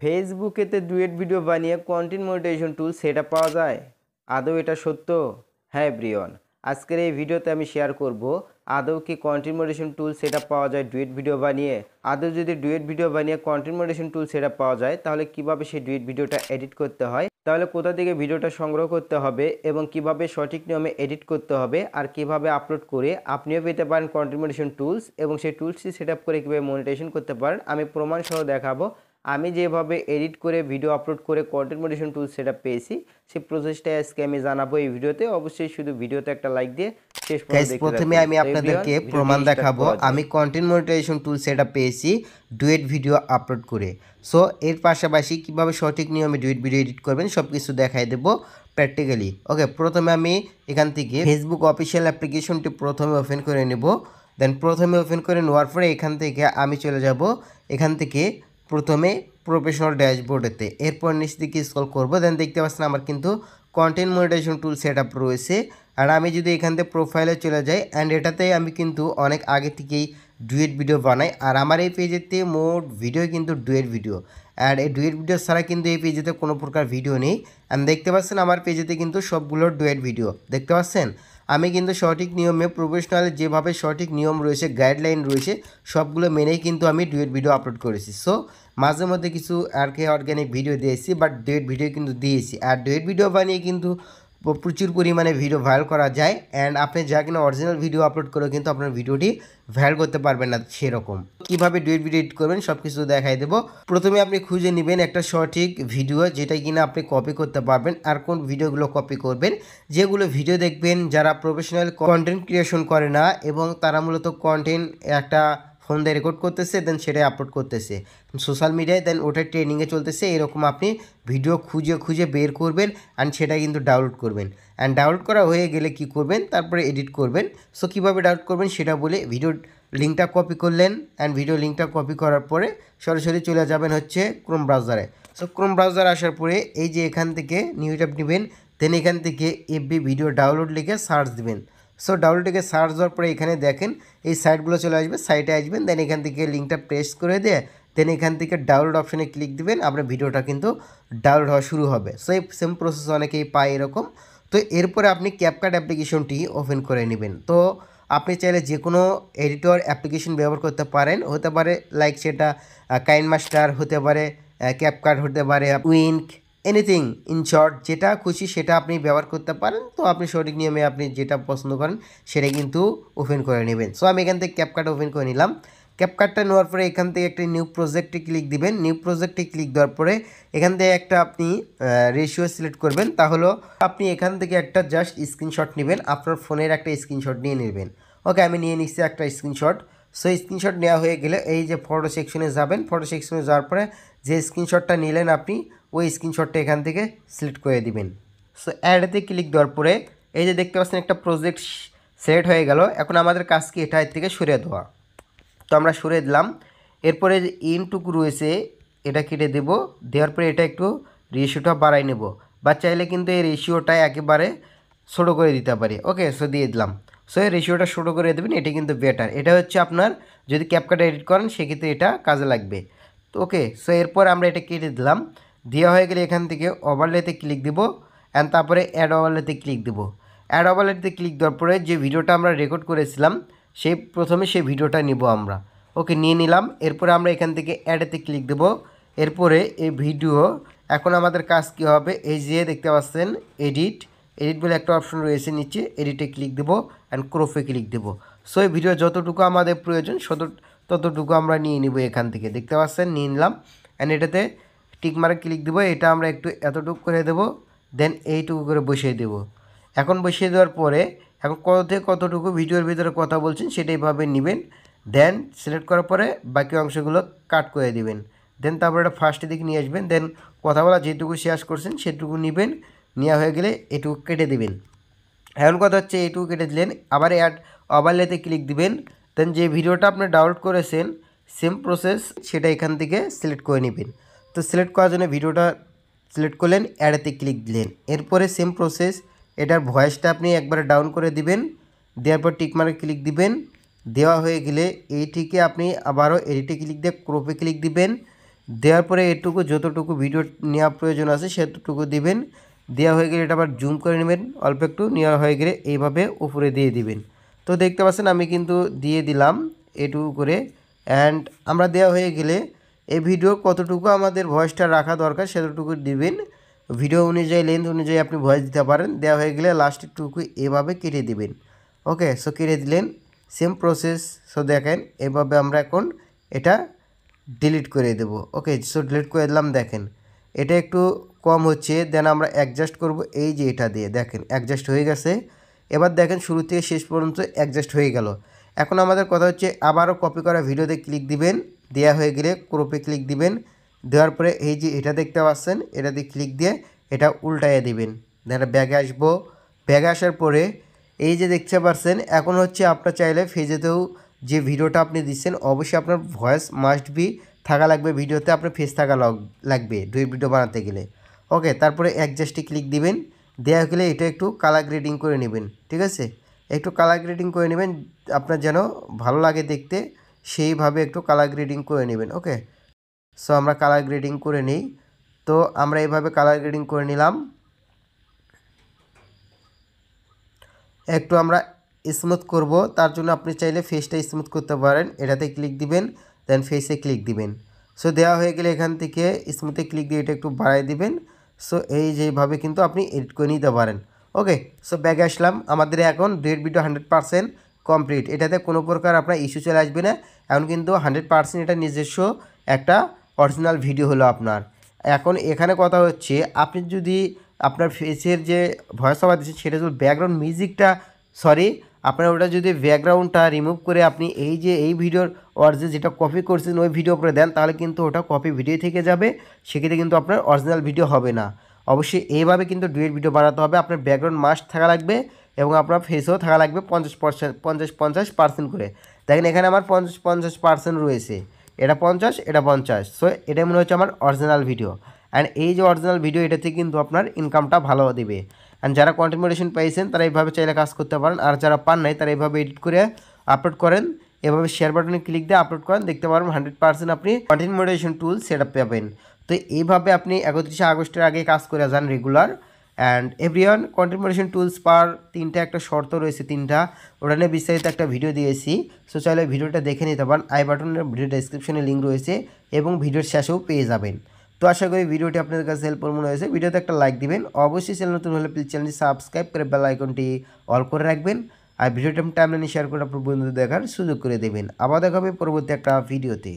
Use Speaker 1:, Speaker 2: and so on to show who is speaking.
Speaker 1: ফেসবুকেতে duet video বানিয়ে content monetisation টুল সেটা পাওয়া যায়। আদৌ এটা সত্য? হ্যাঁ এভরিওয়ান, আজকের এই ভিডিওতে আমি শেয়ার করব আদৌ কি কন্টেন্ট মনিটাইজেশন টুল সেটা পাওয়া যায় ডুয়েট ভিডিও বানিয়ে। আদৌ যদি ডুয়েট ভিডিও বানিয়ে কন্টেন্ট মনিটাইজেশন টুল সেটা পাওয়া যায় তাহলে কিভাবে সেই ডুয়েট ভিডিওটা এডিট করতে হয়, তাহলে কোথা থেকে ভিডিওটা সংগ্রহ করতে হবে এবং কিভাবে সঠিক নিয়মে এডিট করতে হবে আর কিভাবে আপলোড করে আপনিও পেতে পারেন কন্টেন্ট মনিটাইজেশন টুলস এবং সেই টুলসটি সেট আপ করে কীভাবে মনিটাইজেশন করতে পারেন আমি প্রমাণ সহ দেখাবো। আমি যেভাবে এডিট করে ভিডিও আপলোড করে কন্টেন্ট মনিটাইজেশন টুল সেটআপ পেয়েছি সেই প্রসেসটা আজকে আমি জানাবো এই ভিডিওতে। অবশ্যই শুধু ভিডিওতে একটা লাইক দিয়ে শেষ পর্যন্ত দেখতে থাকুন।
Speaker 2: প্রথমে আমি আপনাদেরকে প্রমাণ দেখাবো আমি কন্টেন্ট মনিটাইজেশন টুল সেটআপ পেয়েছি ডুয়েট ভিডিও আপলোড করে। সো এর পাশাপাশি কিভাবে সঠিক নিয়মে ডুয়েট ভিডিও এডিট করবেন সব কিছু দেখাই দেবো প্র্যাকটিক্যালি। ওকে, প্রথমে আমি এখান থেকে ফেসবুক অফিসিয়াল অ্যাপ্লিকেশনটি প্রথমে ওপেন করে নেব। দেন প্রথমে ওপেন করে নেওয়ার পরে এখান থেকে আমি চলে যাব এখান থেকে প্রথমে প্রফেশনাল ড্যাশবোর্ডেতে, এরপর নিচ দিকে স্ক্রল করব। দেন দেখতে পাচ্ছেন আমার কিন্তু content monetisation tool set up রয়েছে। আর আমি যদি এখান থেকে প্রোফাইলে চলে যাই অ্যান্ড এটাতে আমি কিন্তু অনেক আগে থেকেই ডুয়েট ভিডিও বানাই। আর আমার এই পেজেতে মোট ভিডিও কিন্তু ডুয়েট ভিডিও, আর এই ডুয়েট ভিডিও ছাড়া কিন্তু এই পেজেতে কোনো প্রকার ভিডিও নেই। অ্যান্ড দেখতে পাচ্ছেন আমার পেজেতে কিন্তু সবগুলো ডুয়েট ভিডিও দেখতে পাচ্ছেন। আমি কিন্তু সঠিক নিয়মে প্রফেশনাল যেভাবে সঠিক নিয়ম রয়েছে গাইডলাইন রয়েছে সবগুলো মেনেই কিন্তু আমি ডুয়েট ভিডিও আপলোড করেছি। সো মাঝে মধ্যে কিছু আর কি অর্গ্যানিক ভিডিও দিয়েছি, বাট ডুয়েট ভিডিও কিন্তু দিয়েছি। আর ডুয়েট ভিডিও বানিয়ে কিন্তু প্রচুর পরিমাণে ভিডিও ভাইরাল করা যায়। অ্যান্ড আপনি যা কিনা অরিজিনাল ভিডিও আপলোড করেও কিন্তু আপনার ভিডিওটি ভাইরাল করতে পারবেন না সেরকম। কীভাবে ডুয়েট ভিডিও এডিট করবেন সব কিছু দেখাই দেবো। প্রথমে আপনি খুঁজে নেবেন একটা সঠিক ভিডিও যেটা কিনা আপনি কপি করতে পারবেন। আর কোন ভিডিওগুলো কপি করবেন, যেগুলো ভিডিও দেখবেন যারা প্রফেশনাল কন্টেন্ট ক্রিয়েশন করে না এবং তারা মূলত কন্টেন্ট একটা ফোন দিয়ে রেকর্ড করতেছে দেন সেটাই আপলোড করতেছে সোশ্যাল মিডিয়ায়, দেন ওটা ট্রেনিংয়ে চলতেছে, এরকম আপনি ভিডিও খুঁজে খুঁজে বের করবেন অ্যান্ড সেটা কিন্তু ডাউনলোড করবেন। অ্যান্ড ডাউনলোড করা হয়ে গেলে কি করবেন, তারপরে এডিট করবেন। সো কীভাবে ডাউনলোড করবেন সেটা বলে ভিডিও লিঙ্কটা কপি করলেন অ্যান্ড ভিডিও লিঙ্কটা কপি করার পরে সরাসরি চলে যাবেন হচ্ছে ক্রোম ব্রাউজারে। সো ক্রোম ব্রাউজার আসার পরে এই যে এখান থেকে নিউ ট্যাব নেবেন, দেন এখান থেকে এফবি ভিডিও ডাউনলোড লিখে সার্চ দেবেন। সো ডাউনলোডে সার্চ দেওয়ার পরে এখানে দেখেন এই সাইটগুলো চলে আসবে, সাইটে আসবেন, দেন এখান থেকে লিঙ্কটা প্রেস করে দিয়ে দেন এখান থেকে ডাউনলোড অপশানে ক্লিক দিবেন, আপনার ভিডিওটা কিন্তু ডাউনলোড হওয়া শুরু হবে। সো এই সেম প্রসেস অনেকেই পায় এরকম। তো এরপরে আপনি ক্যাপকাট অ্যাপ্লিকেশনটি ওপেন করে নেবেন। তো আপনি চাইলে যে কোনো এডিটর অ্যাপ্লিকেশন ব্যবহার করতে পারেন, হতে পারে লাইক সেটা কাইনমাস্টার হতে পারে, ক্যাপকাট হতে পারে, উইঙ্ক, এনিথিং ইন শর্ট যেটা খুশি সেটা আপনি ব্যবহার করতে পারেন। তো আপনি সঠিক নিয়মে আপনি যেটা পছন্দ করেন সেটা কিন্তু ওপেন করে নেবেন। সো আমি এখান থেকে ক্যাপকাট ওপেন করে নিলাম। ক্যাপকাটটা নেওয়ার পরে এখান থেকে একটা নিউ প্রজেক্টে ক্লিক দিবেন। নিউ প্রজেক্টে ক্লিক দেওয়ার পরে এখান থেকে একটা আপনি রেশিও সিলেক্ট করবেন। তাহলে আপনি এখান থেকে একটা জাস্ট স্ক্রিনশট নেবেন, আপনার ফোনের একটা স্ক্রিনশট নিয়ে নেবেন। ওকে, আমি নিয়ে নিচ্ছি একটা স্ক্রিনশট। সো স্ক্রিনশট নেওয়া হয়ে গেলে এই যে ফটো সেকশনে যাবেন, ফটো সেকশনে যাওয়ার পরে যে স্ক্রিনশটটা নিলেন আপনি ওই স্ক্রিনশটটা এখান থেকে সিলেক্ট করে দিবেন। সো অ্যাডতে ক্লিক দেওয়ার পরে এই যে দেখতে পাচ্ছেন একটা প্রজেক্ট সেট হয়ে গেল। এখন আমাদের কাজ কি এটা এর থেকে সরিয়ে দেওয়া। তো আমরা সরিয়ে দিলাম। এরপরে যে ইনটুকু রয়েছে এটা কেটে দেব, দেওয়ার পরে এটা একটু রেশিওটা বাড়াই নেব, বা চাইলে কিন্তু এই রেশিওটা একেবারে ছোটো করে দিতে পারি। ওকে, সো দিয়ে দিলাম। সো এই রেশিওটা ছোটো করে দেবেন, এটা কিন্তু বেটার। এটা হচ্ছে আপনার যদি ক্যাপকাট এডিট করেন সেক্ষেত্রে এটা কাজে লাগবে। তো ওকে, সো এরপর আমরা এটা কেটে দিলাম। দেওয়া হয়ে গেলে এখান থেকে ওভারলেতে ক্লিক দেবো অ্যান্ড তারপরে অ্যাড ওভারলেতে ক্লিক দেবো। অ্যাড ওভারলেতে ক্লিক দেওয়ার পরে যে ভিডিওটা আমরা রেকর্ড করেছিলাম প্রথমে সেই ভিডিওটা নিব আমরা। ওকে, নিয়ে নিলাম। এরপরে আমরা এখান থেকে অ্যাডেতে ক্লিক দেব। এরপরে এই ভিডিও এখন আমাদের কাজ কী হবে, এই যে দেখতে পাচ্ছেন এডিট বলে একটা অপশন রয়েছে নিচে, এডিটে ক্লিক দেবো অ্যান্ড ক্রপে ক্লিক দেবো। সো এই ভিডিও যতটুকু আমাদের প্রয়োজন ততটুকু আমরা নিয়ে নিব এখান থেকে, দেখতে পাচ্ছেন নিয়ে নিলাম। অ্যান্ড এটাতে টিকমার্কে ক্লিক দেবো, এটা আমরা একটু এতটুকু করে দেবো, দেন এইটুকু করে বসিয়ে দেবো। এখন বসিয়ে দেওয়ার পরে এখন কত থেকে কতটুকু ভিডিওর ভিতরে কথা বলছেন সেটা এইভাবে নেবেন, দেন সিলেক্ট করার পরে বাকি অংশগুলো কাট করে দিবেন। দেন তারপরে এটা ফার্স্টের দিকে নিয়ে আসবেন, দেন কথা বলা যেটুকু শেষ করছেন সেটুকু নেবেন, নেওয়া হয়ে গেলে এটুকু কেটে দিবেন। এখন কথা হচ্ছে এইটুকু কেটে দিলেন, আবার অ্যাড ওভারলেতে ক্লিক দিবেন, দেন যে ভিডিওটা আপনি ডাউনলোড করেছেন সেম প্রসেস সেটা এখান থেকে সিলেক্ট করে নেবেন। তো সিলেক্ট করার জন্য ভিডিওটা সিলেক্ট করলেন, অ্যাডেতে ক্লিক দিলেন। এরপরে সেম প্রসেস এটার ভয়েসটা আপনি একবারে ডাউন করে দিবেন, দেওয়ার পর টিকমার্কে ক্লিক দিবেন। দেওয়া হয়ে গেলে এইটিকে আপনি আবারও এডিটে ক্লিক দিয়ে ক্রপে ক্লিক দিবেন। দেওয়ার পরে এটুকু যতটুকু ভিডিও নেওয়া প্রয়োজন আছে সেতটুকু দিবেন। দেওয়া হয়ে গেলে এটা আবার জুম করে নেবেন, অল্প একটু নেওয়া হয়ে গেলে এইভাবে উপরে দিয়ে দিবেন। তো দেখতে পাচ্ছেন আমি কিন্তু দিয়ে দিলাম এটুকু করে। অ্যান্ড আমরা দেওয়া হয়ে গেলে এই ভিডিও কতটুকু আমাদের ভয়েসটা রাখা দরকার সেতটুকু দিবেন। ভিডিও অনুযায়ী লেন্থ অনুযায়ী আপনি ভয়েস দিতে পারেন। দেওয়া হয়ে গেলে লাস্টেরটুকু এভাবে কেটে দিবেন। ওকে, সো কেটে দিলেন, সেম প্রসেস। সো দেখেন এভাবে আমরা এখন এটা ডিলিট করে দেব। ওকে, সো ডিলিট করে দিলাম। দেখেন এটা একটু কম হচ্ছে, দেন আমরা অ্যাডজাস্ট করব এই যে এটা দিয়ে। দেখেন অ্যাডজাস্ট হয়ে গেছে। এবার দেখেন শুরু থেকে শেষ পর্যন্ত অ্যাডজাস্ট হয়ে গেল। এখন আমাদের কথা হচ্ছে আবারও কপি করা ভিডিওতে ক্লিক দিবেন। দেওয়া হয়ে গেলে ক্রপে ক্লিক দিবেন। দেওয়ার পরে এই যে এটা দেখতে পাচ্ছেন এটাতে ক্লিক দিয়ে এটা উল্টাইয়ে দিবেন। দেন ব্যাগে আসবো। ব্যাগে আসার পরে এই যে দেখতে পাচ্ছেন এখন হচ্ছে আপনার চাইলে ফেজেতেও যে ভিডিওটা আপনি দিচ্ছেন অবশ্যই আপনার ভয়েস মাস্ট বি থাকা লাগবে ভিডিওতে, আপনার ফেস থাকা লাগবে ডুয়েট ভিডিও বানাতে গেলে। ওকে, তারপরে অ্যাডজাস্টে ক্লিক দিবেন। দেওয়া গেলে এটা একটু কালার গ্রেডিং করে নেবেন। ঠিক আছে, একটু কালার গ্রেডিং করে নেবেন আপনার যেন ভালো লাগে দেখতে, সেইভাবে একটু কালার গ্রেডিং করে নেবেন। ওকে, সো আমরা কালার গ্রেডিং করে নিই। তো আমরা এইভাবে কালার গ্রেডিং করে নিলাম। একটু আমরা স্মুথ করব, তার জন্য আপনি চাইলে ফেসটা স্মুথ করতে পারেন। এটাতে ক্লিক দিবেন, দেন ফেসে ক্লিক দিবেন। সো দেওয়া হয়ে গেলে এখান থেকে স্মুথে ক্লিক দিয়ে এটা একটু বাড়াই দিবেন। সো এই যেভাবে কিন্তু আপনি এডিট করে নিতে পারেন। ওকে, সো ব্যাগে আসলাম। আমাদের এখন ডুয়েট ভিডিও 100% কমপ্লিট। এটাতে কোনো প্রকার আপনার ইস্যু চলে আসবে না। এখন কিন্তু 100% এটা নিজস্ব একটা অরিজিনাল ভিডিও হলো আপনার। এখন এখানে কথা হচ্ছে আপনি যদি আপনার ফেসের যে ভয়েস ওভার দিচ্ছেন সেটা যদি ব্যাকগ্রাউন্ড মিউজিকটা আপনার ওটা যদি ব্যাকগ্রাউন্ডটা রিমুভ করে আপনি এই যে এই ভিডিওর অরিজিনাল যেটা কপি করছেন ওই ভিডিও উপরে দেন, তাহলে কিন্তু ওটা কপি ভিডিও থেকে যাবে, সেক্ষেত্রে কিন্তু আপনার অরিজিনাল ভিডিও হবে না। অবশ্যই এইভাবে কিন্তু ডুয়েট ভিডিও বানাতে হবে। আপনার ব্যাকগ্রাউন্ড মাস্ট থাকা লাগবে এবং আপনার ফেসও থাকা লাগবে 50% করে। দেখেন এখানে আমার 50% রয়েছে, এটা 50 এটা 50। সো এটা মনে হচ্ছে আমার অরিজিনাল ভিডিও। অ্যান্ড এই যে অরিজিনাল ভিডিও এটাতে কিন্তু আপনার ইনকামটা ভালো দেবে। অ্যান্ড যারা কন্টেন্ট মনিটাইজেশন পাইছেন তারা এইভাবে চাইলে কাজ করতে পারেন, আর যারা পান নাই তারা এইভাবে এডিট করে আপলোড করেন, এভাবে শেয়ার বাটনে ক্লিক দিয়ে আপলোড করেন, দেখতে পারবেন 100% আপনি content monetisation tool set up পাবেন। তো এইভাবে আপনি 31 আগস্টের আগে কাজ করে যান regular. And everyone, content monetization tools পার 3টা একটা শর্ত রয়েছে, 3টা, ওটা নিয়ে বিস্তারিত একটা ভিডিও দিয়েছি। সো চাইলে ভিডিওটা দেখে নিতে পারেন, আই বাটনের ভিডিও ডেসক্রিপশনে লিঙ্ক রয়েছে এবং ভিডিওর শেষেও পেয়ে যাবেন। তো আশা করি ভিডিওটি আপনাদের কাছে হেল্পফুল মনে হয়েছে। ভিডিওতে একটা লাইক দিবেন, অবশ্যই চ্যানেল নতুন হলে প্লিজ চ্যানেলটি সাবস্ক্রাইব করে বেল আইকনটি অল করে রাখবেন, আর ভিডিওটি টাইমলাইনে শেয়ার করে আপনার বন্ধুদের দেখার সুযোগ করে দেবেন। আবার দেখা হবে পরবর্তী একটা ভিডিওতে।